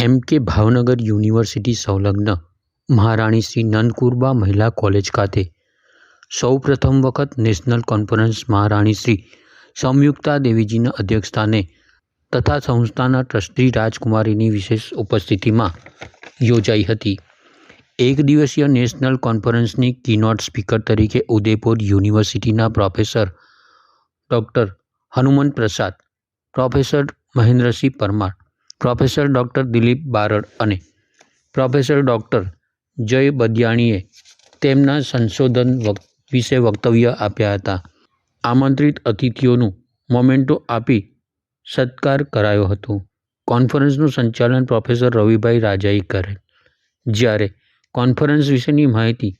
MK Bhavnagar university સંલગ્ન મહારાણી શ્રી નંદકુરબા મહિલા કોલેજ ખાતે સૌપ્રથમ વખત નેશનલ કોન્ફરન્સ મહારાણી શ્રી સંયુક્તા દેવીજીના અધ્યક્ષસ્થાને તથા સંસ્થાના ટ્રસ્ટી રાજકુમારીની વિશેષ ઉપસ્થિતિમાં યોજાઈ હતી। એક દિવસીય નેશનલ કોન્ફરન્સની કીનોટ સ્પીકર તરીકે ઉદયપુર યુનિવર્સિટીના professor doctor Hanumant Prasad, professor Mahendrasinh Parmar, professor doctor Dilip Barad અને પ્રોફેસર ડૉક્ટર જય બદિયાણીએ તેમના સંશોધન વિશે વક્તવ્ય આપ્યા હતા। આમંત્રિત અતિથિઓનું મોમેન્ટો આપી સત્કાર કરાયો હતો। કોન્ફરન્સનું સંચાલન પ્રોફેસર રવિભાઈ રાજાએ કરેલ, જ્યારે કોન્ફરન્સ વિશેની માહિતી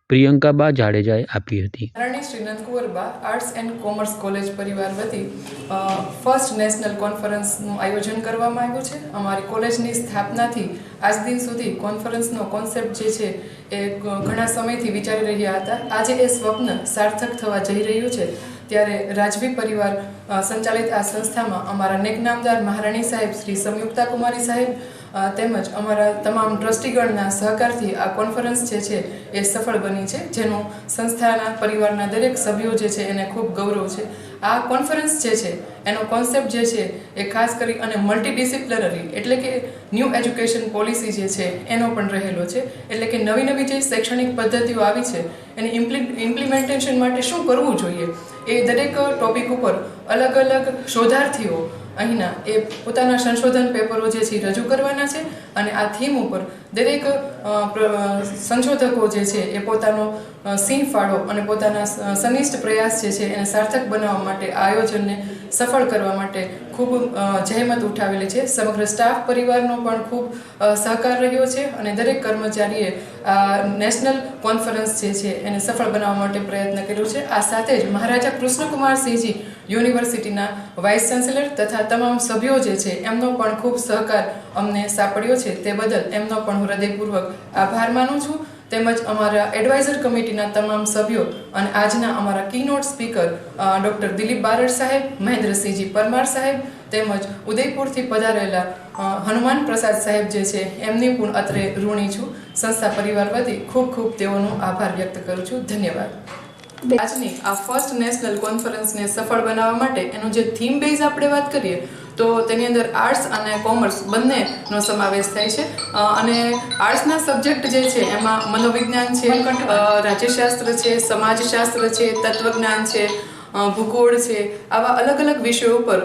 પ્રિયંકાબા જાડેજાએ આપી હતી। મહારાણી Shri Nandkurba arts and commerce college પરિવાર વતી ફર્સ્ટ નેશનલ કોન્ફરન્સનું આયોજન કરવામાં આવ્યું છે। અમારી કોલેજની સ્થાપનાથી આજ દિન સુધી કોન્ફરન્સનો કોન્સેપ્ટ જે છે એ ઘણા સમયથી વિચારી રહ્યા હતા। આજે એ સ્વપ્ન સાર્થક થવા જઈ રહ્યું છે। ત્યારે રાજવી પરિવાર સંચાલિત આ સંસ્થામાં અમારા નેકનામદાર મહારાણી સાહેબ શ્રી સંયુક્તા કુમારી સાહેબ તેમજ અમારા તમામ ટ્રસ્ટીગણના સહકારથી આ કોન્ફરન્સ જે છે એ સફળ બની છે, જેનું સંસ્થાના પરિવારના દરેક સભ્યો જે છે એને ખૂબ ગૌરવ છે। આ કોન્ફરન્સ જે છે એનો કોન્સેપ્ટ જે છે એ ખાસ કરી અને મલ્ટીડિસિપ્લિનરી એટલે કે ન્યૂ એજ્યુકેશન પોલિસી જે છે એનો પણ રહેલો છે। એટલે કે નવી નવી જે શૈક્ષણિક પદ્ધતિઓ આવી છે એની ઇમ્પ્લિમેન્ટેશન માટે શું કરવું જોઈએ એ દરેક ટોપિક ઉપર અલગ અલગ શોધાર્થીઓ અહીંના એ પોતાના સંશોધન પેપરો જે છે રજૂ કરવાના છે અને આ થીમ ઉપર દરેક સંશોધકો જે છે એ પોતાનો સિંહ ફાળો અને પોતાના સનિષ્ઠ પ્રયાસ જે છે એને સાર્થક બનાવવા માટે આ આયોજનને સફળ કરવા માટે ખૂબ જહેમત ઉઠાવેલી છે। સમગ્ર સ્ટાફ પરિવારનો પણ ખૂબ સહકાર રહ્યો છે અને દરેક કર્મચારીએ આ નેશનલ કોન્ફરન્સ જે છે એને સફળ બનાવવા માટે પ્રયત્ન કર્યો છે। આ સાથે જ મહારાજા કૃષ્ણકુમારસિંહજી યુનિવર્સિટીના વાઇસ ચાન્સેલર તથા તમામ સભ્યો જે છે એમનો પણ ખૂબ સહકાર અમને સાંપડ્યો છે, તે બદલ એમનો પણ હું હૃદયપૂર્વક આભાર માનું છું। તેમજ અમારા એડવાઇઝર કમિટીના તમામ સભ્યો અને આજના અમારા કીનોટ સ્પીકર ડૉક્ટર દિલીપ બારડ સાહેબ, મહેન્દ્રસિંહજી પરમાર સાહેબ તેમજ ઉદયપુરથી પધારેલા હનુમાન પ્રસાદ સાહેબ જે છે એમની પણ અત્રે ઋણી છું। સંસ્થા પરિવાર વતી ખૂબ ખૂબ તેઓનો આભાર વ્યક્ત કરું છું। ધન્યવાદ। આજની આ ફર્સ્ટ નેશનલ કોન્ફરન્સને સફળ બનાવવા માટે એનું જે થીમ બેઝ આપણે વાત કરીએ તો તેની અંદર આર્ટ્સ અને કોમર્સ બંનેનો સમાવેશ થાય છે અને આર્ટ્સના સબ્જેક્ટ જે છે એમાં મનોવિજ્ઞાન છે, રાજ્યશાસ્ત્ર છે, સમાજશાસ્ત્ર છે, તત્વજ્ઞાન છે, ભૂગોળ છે, આવા અલગ અલગ વિષયો ઉપર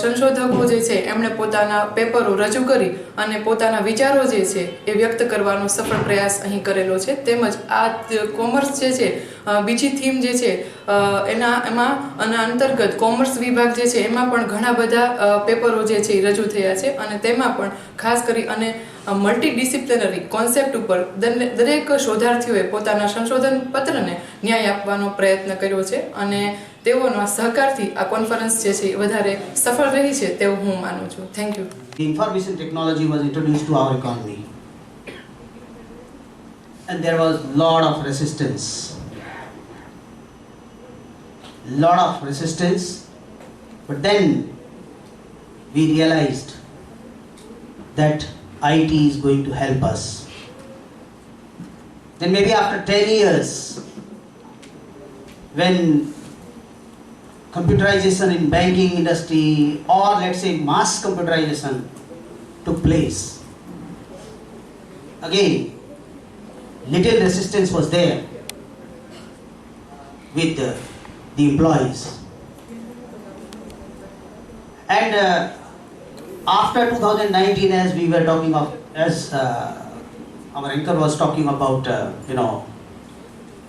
સંશોધકો જે છે એમણે પોતાના પેપરો રજૂ કરી અને પોતાના વિચારો જે છે એ વ્યક્ત કરવાનો સફળ પ્રયાસ અહીં કરેલો છે। તેમજ આ કોમર્સ જે છે બીજી થીમ જે છે એના અંતર્ગત કોમર્સ વિભાગ જે છે એમાં પણ ઘણા બધા પેપરો જે છે એ રજૂ થયા છે અને તેમાં પણ ખાસ કરી અને મલ્ટીડિસિપ્લિનરી કોન્સેપ્ટ ઉપર દરેક શોધાર્થીઓએ પોતાના સંશોધન પત્રને ન્યાય આપવાનો પ્રયત્ન કર્યો છે અને તેઓના સહકારથી આ કોન્ફરન્સ જે છે વધારે સફળ રહી છે તેવું હું માનું છું। Thank you. The information technology was introduced to our economy and there was lot of resistance, but then we realized that IT is going to help us. Then maybe after 10 years, when computerization in banking industry or let's say mass computerization took place, again little resistance was there with the employees, and after 2019, as we were talking of, as our anchor was talking about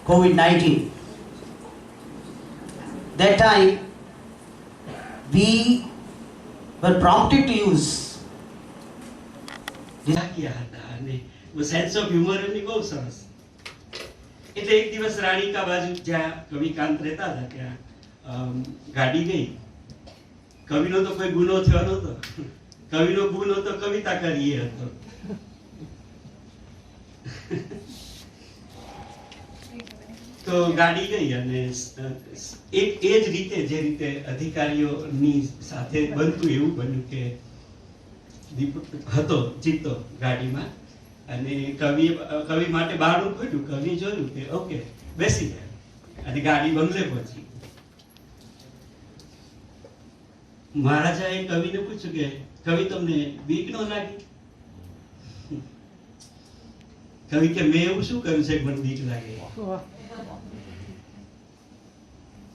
COVID-19, that time we were prompted to use sense of humour એમની બહુ સરસ। એટલે એક દિવસ રાણીકા બાજુ જ્યાં કવિકાંત રહેતા હતા ત્યાં ગાડી ગઈ। કવિનો તો કોઈ ગુનો થયો નહોતો, કવિનો ગુનો તો કવિતા કરી એ હતો। તો ગાડી ગઈ અને એ જ રીતે જે રીતે અધિકારીઓની સાથે બનતું એવું બન્યું કે દીપક હતો જીતો ગાડીમાં અને કવિ માટે બહારનું ખોલ્યું, કવિ જોયું કે ઓકે બેસી ગયા અને ગાડી બંગલે પહોંચી. મહારાજાએ કવિને પૂછ્યું કે કવિ તમને બીક ન લાગી? કવિ કે મેં એવું શું કર્યું છે કે મને બીક લાગે?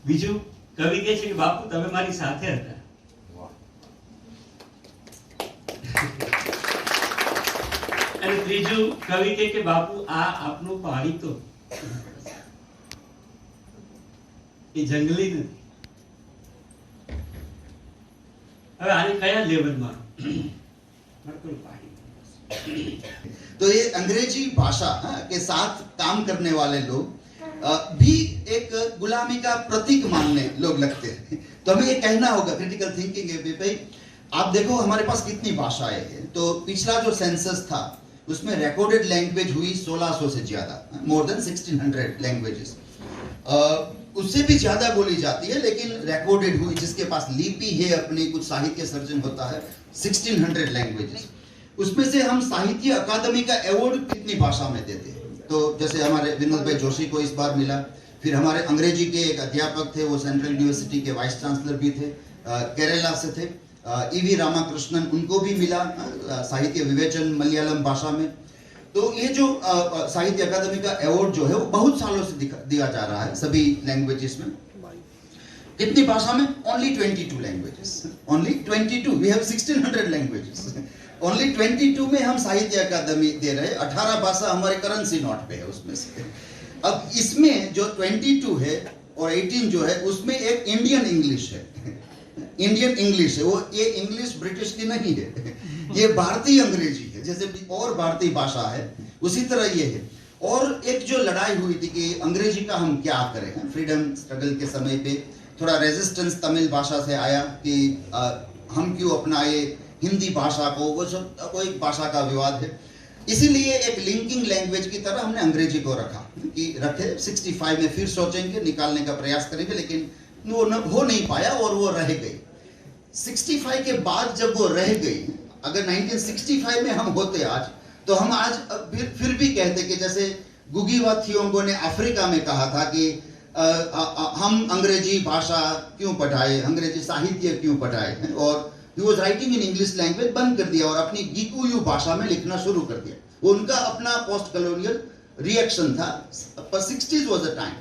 બીજું કવિ કહે છે કે બાપુ તમે મારી સાથે હતા. અને ત્રીજું કવિ કહે કે બાપુ આ આપનું પાણી તો એ જંગલી નથી. હવે આને કયા લેવલમાં तो ये अंग्रेजी भाषा के साथ काम करने वाले लोग भी एक गुलामी का प्रतीक मानने लोग लगते हैं. तो हमें ये कहना होगा, क्रिटिकल थिंकिंग है भाई. आप देखो हमारे पास कितनी भाषाएं हैं. तो पिछला जो सेंसस था उसमें रिकॉर्डेड लैंग्वेज हुई 1600 से ज्यादा, मोर देन 1600 लैंग्वेजेस. उससे भी ज्यादा बोली जाती है, लेकिन रिकॉर्डेड हुई जिसके पास लिपि है, अपनी कुछ साहित्य सर्जन होता है, 1600 लैंग्वेजेस. उसमें से हम साहित्य अकादमी का अवार्ड कितनी भाषा में देते हैं. तो जैसे हमारे विनोद भाई जोशी को इस बार मिला. फिर हमारे अंग्रेजी के एक अध्यापक थे, वो सेंट्रल यूनिवर्सिटी के वाइस चांसलर भी थे, केरला से थे, ईवी रामाकृष्णन, उनको भी मिला साहित्य विवेचन मलयालम भाषा में. तो ये जो साहित्य अकादमी का अवार्ड जो है वो बहुत सालों से दिया जा रहा है सभी लैंग्वेजेस में. कितनी भाषा में? Only 22 languages. Only 22. We have 1600 languages. Only 22 में हम साहित्य अकादमी दे रहे हैं. 18 भाषा हमारे करेंसी नोट पे है उसमें से. अब इसमें जो 22 है और 18 जो है उसमें एक इंडियन इंग्लिश है. इंडियन इंग्लिश है वो. ये इंग्लिश ब्रिटिश की नहीं है, ये भारतीय अंग्रेजी है. जैसे और भारतीय भाषा है उसी तरह ये है. और एक जो लड़ाई हुई थी कि अंग्रेजी का हम क्या करें, फ्रीडम स्ट्रगल के समय पे थोड़ा रेजिस्टेंस तमिल भाषा से आया कि हम क्यों अपनाए हिंदी भाषा को. वो सब कोई भाषा का विवाद है, इसीलिए एक लिंकिंग लैंग्वेज की तरह हमने अंग्रेजी को रखा कि रखे. 65 में फिर सोचेंगे, निकालने का प्रयास करेंगे, लेकिन वो हो नहीं पाया और वो रह गई. 65 के बाद जब वो रह गई, अगर 1965 में हम होते आज, तो हम आज फिर भी कहते कि जैसे गुगी वा थियोंगो ने अफ्रीका में कहा था कि हम अंग्रेजी भाषा क्यों पढ़ाए, अंग्रेजी साहित्य क्यों पढ़ाए. और he was writing in English language बंद कर दिया और अपनी गिकुयू भाषा में लिखना शुरू कर दिया. वो उनका अपना पोस्ट कॉलोनियल रिएक्शन था. पर 60s was a time